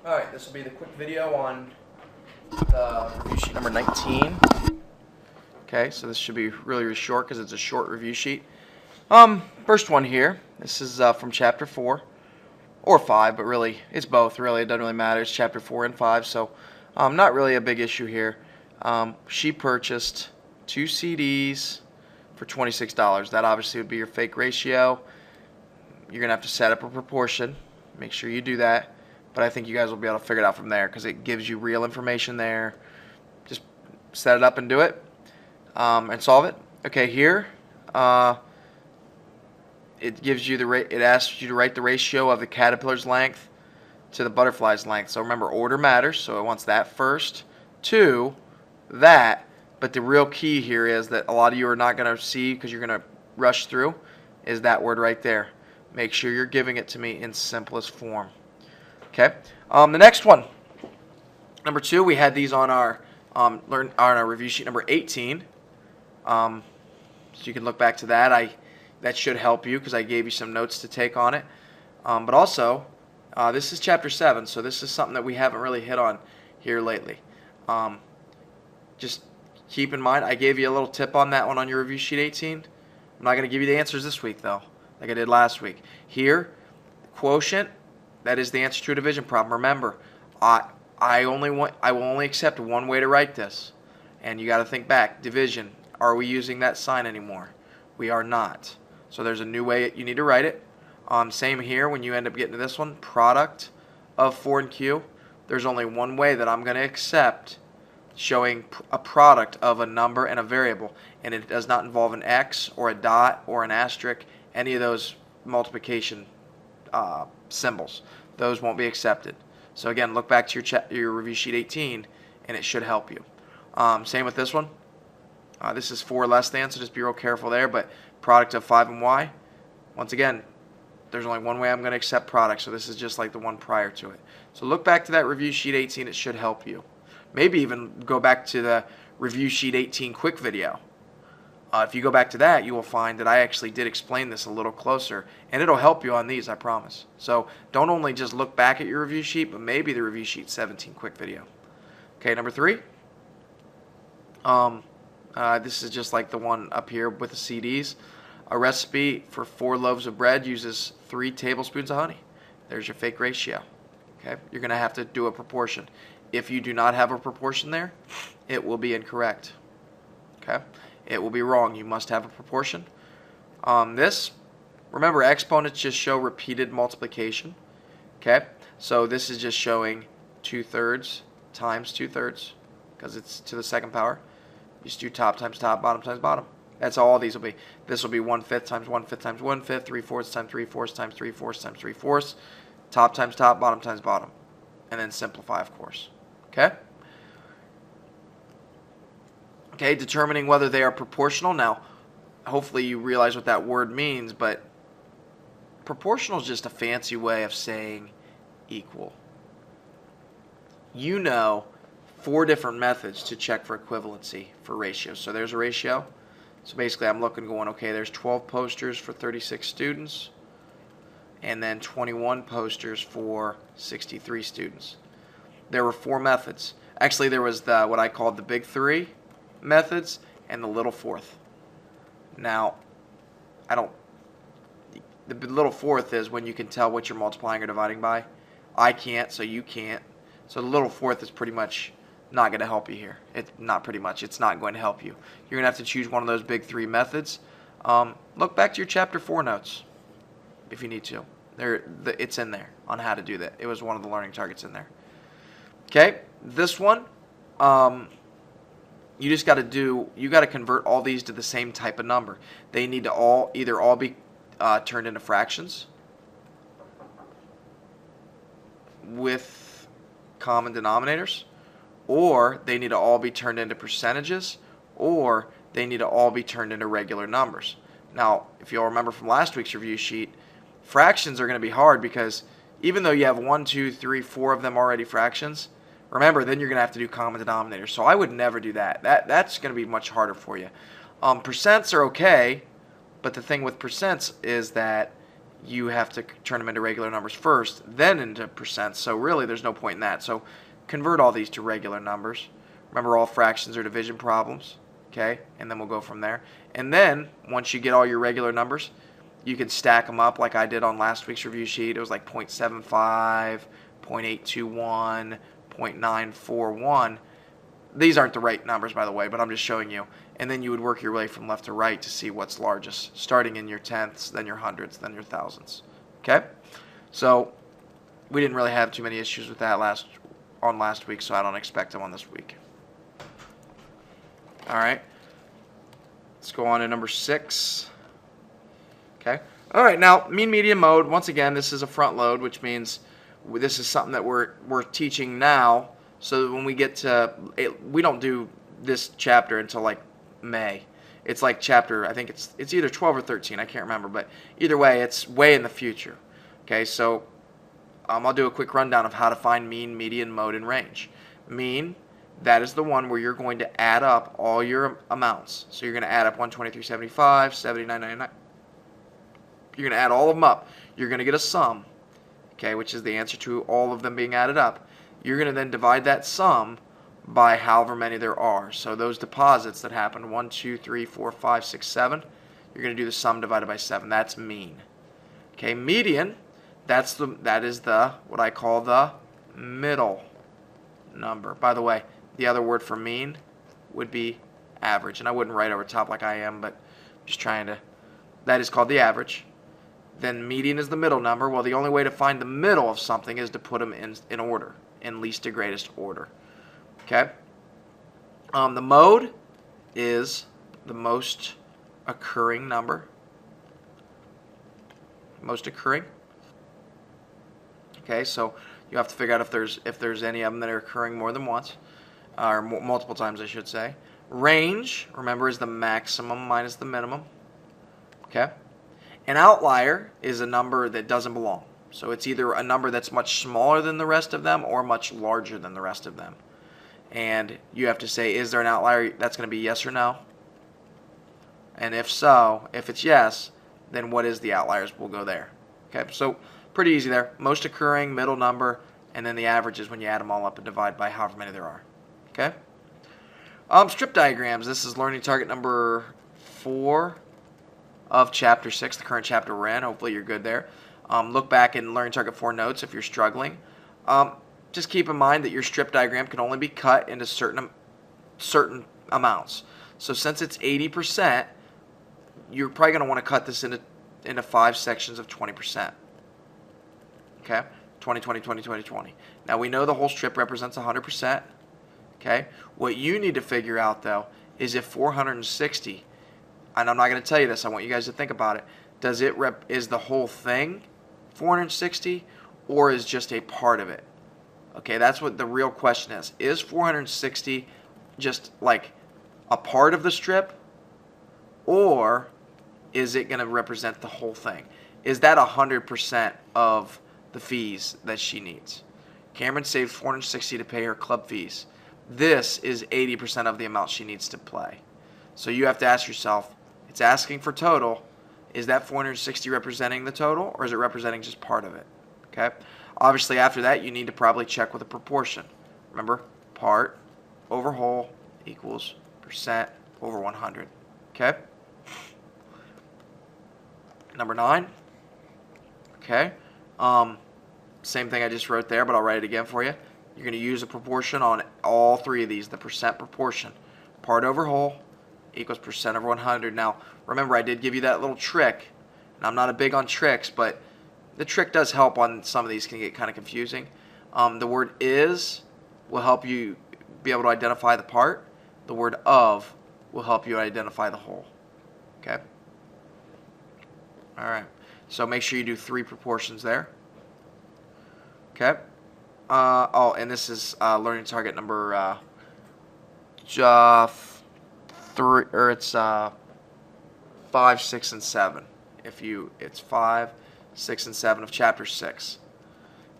Alright, this will be the quick video on the review sheet number 19. Okay, so this should be really short because it's a short review sheet. First one here, this is from chapter 4 or 5, but really it's both. Really, it doesn't really matter. It's chapter 4 and 5, so not really a big issue here. She purchased 2 CDs for $26. That obviously would be your fake ratio. You're gonna have to set up a proportion. Make sure you do that. But I think you guys will be able to figure it out from there because it gives you real information there. Just set it up and do it and solve it. Okay, here it gives you it asks you to write the ratio of the caterpillar's length to the butterfly's length. So remember, order matters. So it wants that first to that. But the real key here is that a lot of you are not going to see because you're going to rush through is that word right there. Make sure you're giving it to me in simplest form. Okay. The next one, number 2, we had these on our review sheet number 18. So you can look back to that. That should help you because I gave you some notes to take on it. But also, this is chapter 7, so this is something that we haven't really hit on here lately. Just keep in mind, I gave you a little tip on that one on your review sheet 18. I'm not going to give you the answers this week though, like I did last week. Here, quotient. That is the answer to a division problem. Remember, I will only accept one way to write this. And you got to think back. Division. Are we using that sign anymore? We are not. So there's a new way you need to write it. Same here when you end up getting to this one. Product of 4 and Q. There's only one way that I'm going to accept showing a product of a number and a variable. And it does not involve an X or a dot or an asterisk. Any of those multiplication symbols. Those won't be accepted. So again, look back to your review sheet 18 and it should help you. Same with this one. This is 4 less than, so just be real careful there. But product of 5 and Y, once again, there's only one way I'm going to accept product, so this is just like the one prior to it. So look back to that review sheet 18. It should help you. Maybe even go back to the review sheet 18 quick video. If you go back to that, you will find that I actually did explain this a little closer, and it'll help you on these, I promise. So don't only just look back at your review sheet, but maybe the review sheet 17 quick video. Okay, number 3. This is just like the one up here with the CDs. A recipe for 4 loaves of bread uses 3 tablespoons of honey. There's your fake ratio. Okay, you're going to have to do a proportion. If you do not have a proportion there, it will be incorrect. Okay. It will be wrong. You must have a proportion. Remember, exponents just show repeated multiplication. Okay, so this is just showing 2/3 times 2/3 because it's to the second power. You just do top times top, bottom times bottom. That's all these will be. This will be 1/5 times 1/5 times 1/5, 3/4 times 3/4 times 3/4 times 3/4, top times top, bottom times bottom, and then simplify, of course. Okay. Okay, determining whether they are proportional. Now, hopefully you realize what that word means, but proportional is just a fancy way of saying equal. You know 4 different methods to check for equivalency for ratios. So there's a ratio. So basically I'm looking going, okay, there's 12 posters for 36 students and then 21 posters for 63 students. There were 4 methods. Actually, there was what I called the big 3 methods and the little fourth. Now, the little fourth is when you can tell what you're multiplying or dividing by. I can't, so you can't. So the little fourth is pretty much not going to help you here. It's not going to help you. You're going to have to choose one of those big 3 methods. Look back to your chapter 4 notes if you need to. It's in there on how to do that. It was one of the learning targets in there. Okay, this one, you just got to convert all these to the same type of number. They need to either all be turned into fractions with common denominators, or they need to all be turned into percentages, or they need to all be turned into regular numbers. Now, if you'll remember from last week's review sheet, fractions are going to be hard because even though you have 1, 2, 3, 4 of them already fractions, remember, then you're going to have to do common denominators. So I would never do that. That's going to be much harder for you. Percents are okay, but the thing with percents is that you have to turn them into regular numbers first, then into percent. So really, there's no point in that. So convert all these to regular numbers. Remember, all fractions are division problems, okay? And then we'll go from there. And then, once you get all your regular numbers, you can stack them up like I did on last week's review sheet. It was like 0.75, 0.821, 0.941. These aren't the right numbers, by the way, but I'm just showing you. And then you would work your way from left to right to see what's largest, starting in your tenths, then your hundreds, then your thousands. Okay? So we didn't really have too many issues with that last week, so I don't expect them on this week. All right. Let's go on to number 6. Okay. All right. Now, mean, median, mode. Once again, this is a front load, which means this is something that we're teaching now. So when we get to it, we don't do this chapter until like May. It's like chapter, I think it's either 12 or 13. I can't remember, but either way, it's way in the future. Okay. So I'll do a quick rundown of how to find mean, median, mode, and range. Mean. That is the one where you're going to add up all your amounts. So you're going to add up 123.75, 79.99. You're going to add all of them up. You're going to get a sum, okay, which is the answer to all of them being added up. You're going to then divide that sum by however many there are. So those deposits that happen, 1, 2, 3, 4, 5, 6, 7, you're going to do the sum divided by 7. That's mean. Okay, median, that is the what I call the middle number. By the way, the other word for mean would be average. And I wouldn't write over top like I am, but I'm just trying to. That is called the average. Then median is the middle number. Well, the only way to find the middle of something is to put them in order, in least to greatest order. Okay? The mode is the most occurring number. Most occurring. Okay, so you have to figure out if there's any of them that are occurring more than once. Or multiple times, I should say. Range, remember, is the maximum minus the minimum. Okay? An outlier is a number that doesn't belong. So it's either a number that's much smaller than the rest of them or much larger than the rest of them. And you have to say, is there an outlier that's going to be yes or no? And if so, if it's yes, then what is the outliers? We'll go there. Okay, so pretty easy there. Most occurring, middle number, and then the average is when you add them all up and divide by however many there are. Okay. Strip diagrams. This is learning target number 4 of chapter 6, the current chapter we're in. Hopefully you're good there. Look back in learning target 4 notes if you're struggling. Just keep in mind that your strip diagram can only be cut into certain amounts. So since it's 80%, you're probably going to want to cut this into 5 sections of 20%. Okay? 20, 20, 20, 20, 20. Now we know the whole strip represents 100%. Okay? What you need to figure out, though, is if 460, and I'm not going to tell you this, I want you guys to think about it, is the whole thing 460 or is just a part of it? Okay, that's what the real question is. Is 460 just like a part of the strip, or is it going to represent the whole thing? Is that 100% of the fees that she needs? Cameron saved 460 to pay her club fees. This is 80% of the amount she needs to play. So you have to ask yourself, it's asking for total. Is that 460 representing the total, or is it representing just part of it? Okay. Obviously, after that, you need to probably check with a proportion. Remember, part over whole equals percent over 100. Okay. Number 9. Okay. Same thing I just wrote there, but I'll write it again for you. You're going to use a proportion on all 3 of these, the percent proportion. Part over whole equals percent over 100. Now, remember, I did give you that little trick. And I'm not a big on tricks, but the trick does help on some of these. Can get kind of confusing. The word is will help you be able to identify the part. The word of will help you identify the whole. Okay? All right. So make sure you do 3 proportions there. Okay? And this is learning target number 3, or it's 5, 6, and 7. It's 5, 6, and 7 of chapter 6.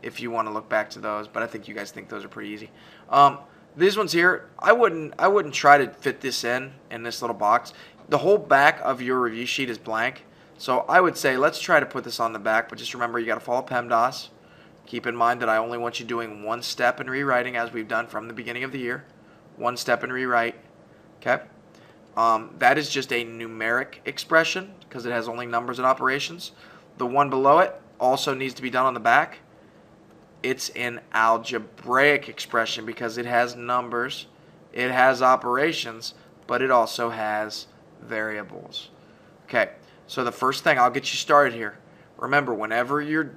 If you want to look back to those, but I think you guys think those are pretty easy. These ones here, I wouldn't try to fit this in this little box. The whole back of your review sheet is blank, So I would say let's try to put this on the back, but just remember you got to follow PEMDAS. Keep in mind that I only want you doing one step in rewriting as we've done from the beginning of the year. One step in rewrite. Okay? That is just a numeric expression because it has only numbers and operations. The one below it also needs to be done on the back. It's an algebraic expression because it has numbers, it has operations, but it also has variables. Okay, so the first thing, I'll get you started here. Remember, whenever you're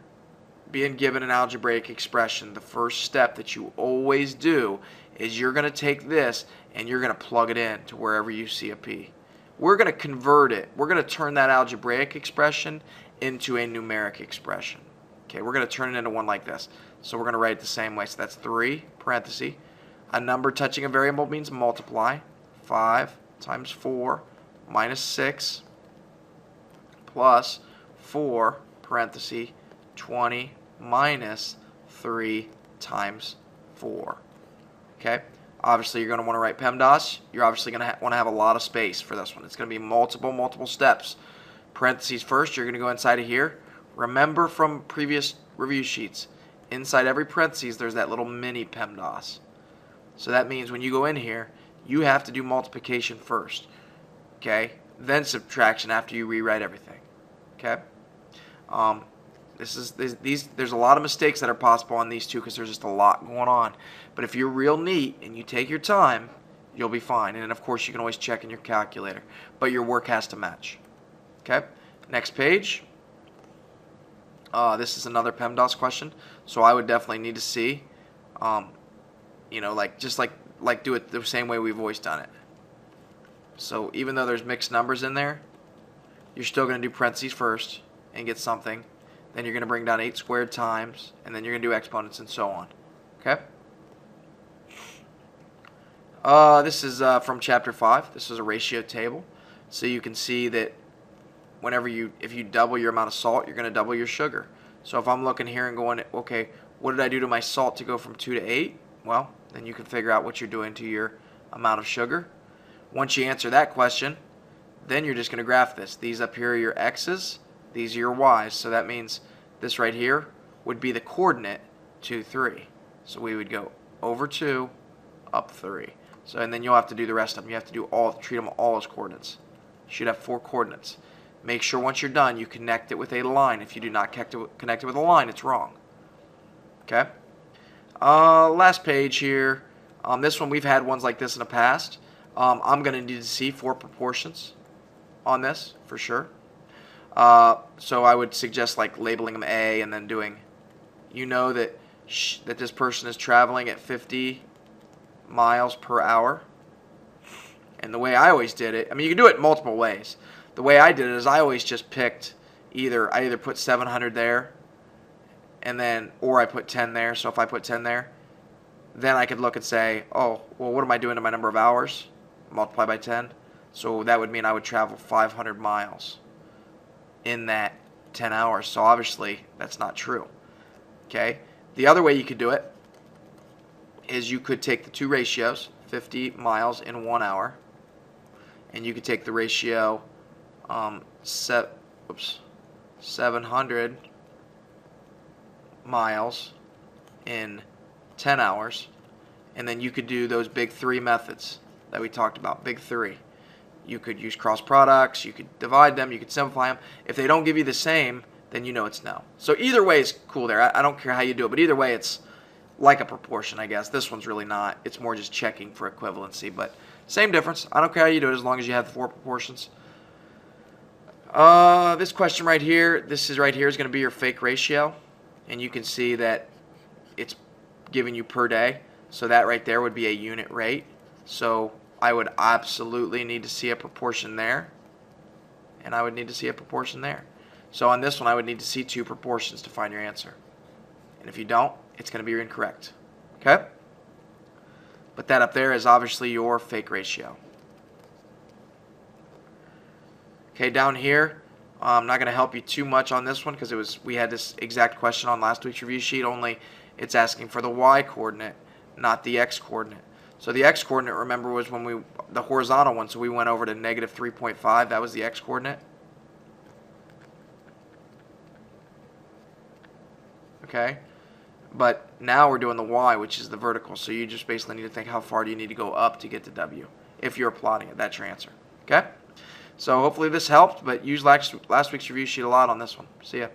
being given an algebraic expression, the first step that you always do is you're going to take this and you're going to plug it in to wherever you see a p. We're going to convert it. We're going to turn that algebraic expression into a numeric expression. Okay, we're going to turn it into one like this. So we're going to write it the same way. So that's 3, parenthesis. A number touching a variable means multiply. 5 times 4 minus 6 plus 4, parenthesis, 20 minus 3 times 4. Okay? Obviously, you're going to want to write PEMDAS. You're obviously going to want to have a lot of space for this one. It's going to be multiple steps. Parentheses first, you're going to go inside of here. Remember from previous review sheets, inside every parentheses, there's that little mini PEMDAS. So that means when you go in here, you have to do multiplication first. Okay? Then subtraction after you rewrite everything. Okay? There's a lot of mistakes that are possible on these two because there's just a lot going on. But if you're real neat and you take your time, you'll be fine. And then, of course, you can always check in your calculator. But your work has to match. Okay? Next page. This is another PEMDAS question. So I would definitely need to see, like do it the same way we've always done it. So even though there's mixed numbers in there, you're still going to do parentheses first and get something. Then you're going to bring down 8 squared times, and then you're going to do exponents and so on. Okay? This is from chapter 5. This is a ratio table. So you can see that if you double your amount of salt, you're going to double your sugar. So if I'm looking here and going, okay, what did I do to my salt to go from 2 to 8? Well, then you can figure out what you're doing to your amount of sugar. Once you answer that question, then you're just going to graph this. These up here are your x's. These are your y's. So that means this right here would be the coordinate 2, 3. So we would go over 2, up 3. So and then you'll have to do the rest of them. You have to treat them all as coordinates. You should have 4 coordinates. Make sure once you're done, you connect it with a line. If you do not connect it with a line, it's wrong. Okay? Last page here. This one, we've had ones like this in the past. I'm going to need to see 4 proportions on this, for sure. So I would suggest like labeling them A and then doing, that this person is traveling at 50 miles per hour. And the way I always did it, you can do it multiple ways. The way I did it is I always just picked I either put 700 there or I put 10 there. So if I put 10 there, then I could look and say, oh, well, what am I doing to my number of hours? Multiply by 10. So that would mean I would travel 500 miles in that 10 hours. So obviously that's not true. Okay? The other way you could do it is you could take the two ratios, 50 miles in 1 hour, and you could take the ratio 700 miles in 10 hours, and then you could do those big 3 methods that we talked about, big 3. You could use cross products, you could divide them, you could simplify them. If they don't give you the same, then you know it's no. So either way is cool there. I don't care how you do it, but either way it's like a proportion, I guess. This one's really not. It's more just checking for equivalency, but same difference. I don't care how you do it as long as you have the 4 proportions. This question right here, is going to be your fake ratio, and you can see that it's giving you per day. So that right there would be a unit rate. So I would absolutely need to see a proportion there, and I would need to see a proportion there. So on this one, I would need to see 2 proportions to find your answer. And if you don't, it's going to be incorrect. Okay? But that up there is obviously your fake ratio. Okay, down here, I'm not going to help you too much on this one because we had this exact question on last week's review sheet, only it's asking for the y coordinate, not the x coordinate. So the x coordinate, remember, was the horizontal one, so we went over to negative 3.5. That was the x coordinate. okay? But now we're doing the Y, which is the vertical. So you just basically need to think how far do you need to go up to get to W if you're plotting it. That's your answer, okay? So hopefully this helped, but use last week's review sheet a lot on this one. See ya.